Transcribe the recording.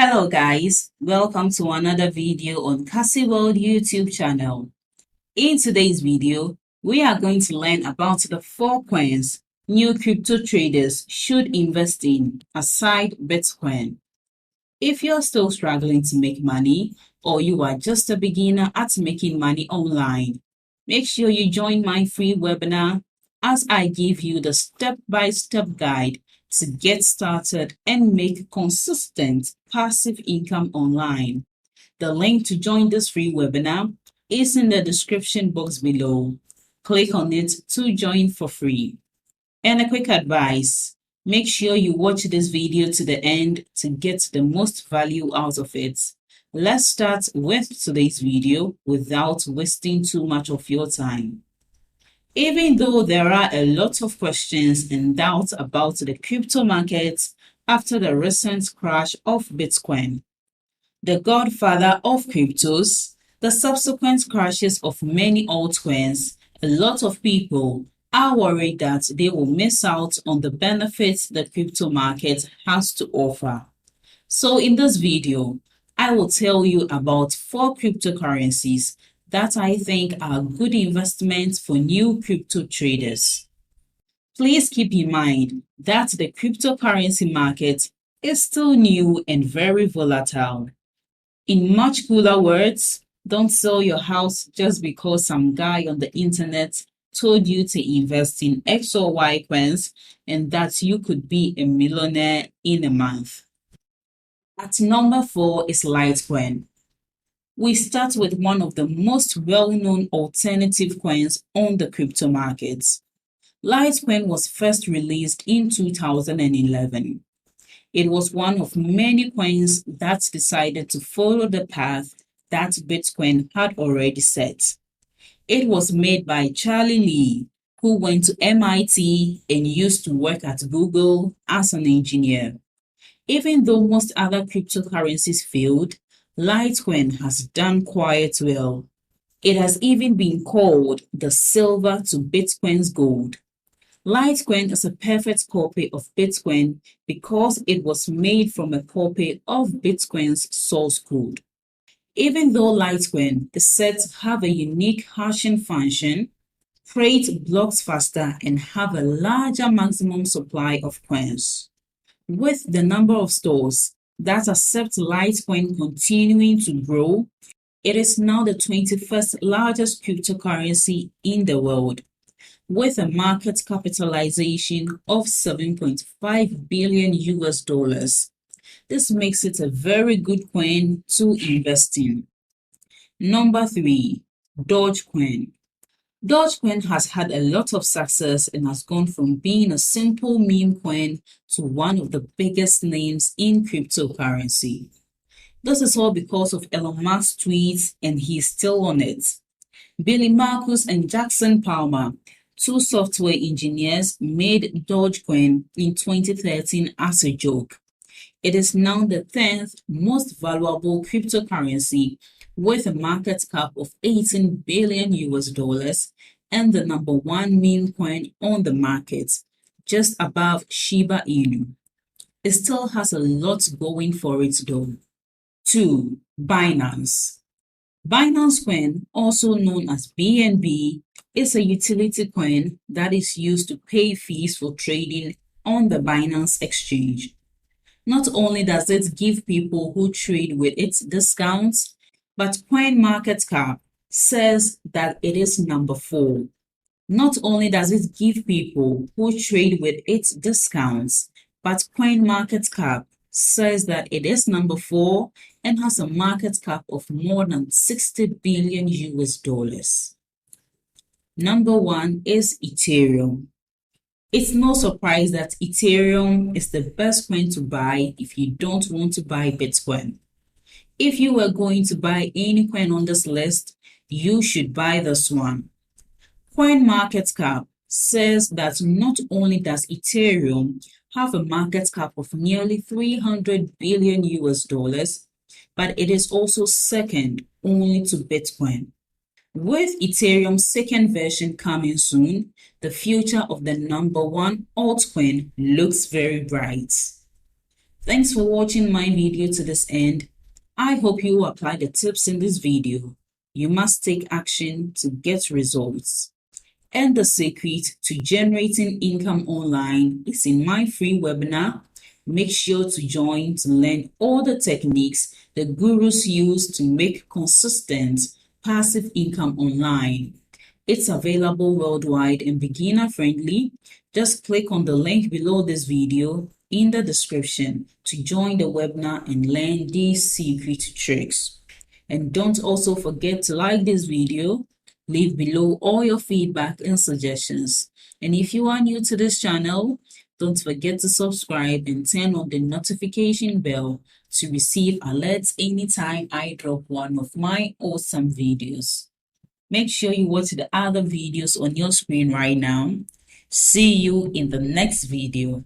Hello guys, welcome to another video on Cassy World YouTube channel. In today's video, we are going to learn about the 4 coins new crypto traders should invest in aside Bitcoin. If you're still struggling to make money or you are just a beginner at making money online, make sure you join my free webinar as I give you the step-by-step guide to get started and make consistent passive income online. The link to join this free webinar is in the description box below. Click on it to join for free. And a quick advice, make sure you watch this video to the end to get the most value out of it. Let's start with today's video without wasting too much of your time. Even though there are a lot of questions and doubts about the crypto markets after the recent crash of Bitcoin, the godfather of cryptos, the subsequent crashes of many altcoins, a lot of people are worried that they will miss out on the benefits the crypto market has to offer. So in this video, I will tell you about 4 cryptocurrencies that I think are good investments for new crypto traders. Please keep in mind that the cryptocurrency market is still new and very volatile. In much cooler words, don't sell your house just because some guy on the internet told you to invest in X or Y coins and that you could be a millionaire in a month. At number 4 is Litecoin. We start with one of the most well-known alternative coins on the crypto markets. Litecoin was first released in 2011. It was one of many coins that decided to follow the path that Bitcoin had already set. It was made by Charlie Lee, who went to MIT and used to work at Google as an engineer. Even though most other cryptocurrencies failed, Litecoin has done quite well. It has even been called the silver to Bitcoin's gold. Litecoin is a perfect copy of Bitcoin because it was made from a copy of Bitcoin's source code. Even though Litecoin is said to have a unique hashing function, create blocks faster, and have a larger maximum supply of coins, with the number of stores that accept Litecoin continuing to grow, it is now the 21st largest cryptocurrency in the world, with a market capitalization of $7.5 billion US. This makes it a very good coin to invest in. Number 3, Dogecoin. Dogecoin has had a lot of success and has gone from being a simple meme coin to one of the biggest names in cryptocurrency. This is all because of Elon Musk's tweets, and he's still on it. Billy Marcus and Jackson Palmer, 2 software engineers, made Dogecoin in 2013 as a joke. It is now the 10th most valuable cryptocurrency with a market cap of $18 billion US and the number 1 meme coin on the market, just above Shiba Inu. It still has a lot going for it though. 2. Binance. Binance Coin, also known as BNB, is a utility coin that is used to pay fees for trading on the Binance exchange. Not only does it give people who trade with it discounts, but CoinMarketCap says that it is number 4. Not only does it give people who trade with it discounts, but CoinMarketCap says that it is number 4 and has a market cap of more than $60 billion US. Number 1 is Ethereum. It's no surprise that Ethereum is the best coin to buy if you don't want to buy Bitcoin. If you were going to buy any coin on this list, you should buy this one. CoinMarketCap says that not only does Ethereum have a market cap of nearly $300 billion US, but it is also second only to Bitcoin. With Ethereum's second version coming soon, the future of the number 1 altcoin looks very bright. Thanks for watching my video to this end. I hope you apply the tips in this video. You must take action to get results. And the secret to generating income online is in my free webinar. Make sure to join to learn all the techniques the gurus use to make consistent passive income online. It's available worldwide and beginner friendly. Just click on the link below this video in the description to join the webinar and learn these secret tricks. And don't also forget to like this video. Leave below all your feedback and suggestions. And if you are new to this channel, don't forget to subscribe and turn on the notification bell to receive alerts anytime I drop one of my awesome videos. Make sure you watch the other videos on your screen right now. See you in the next video.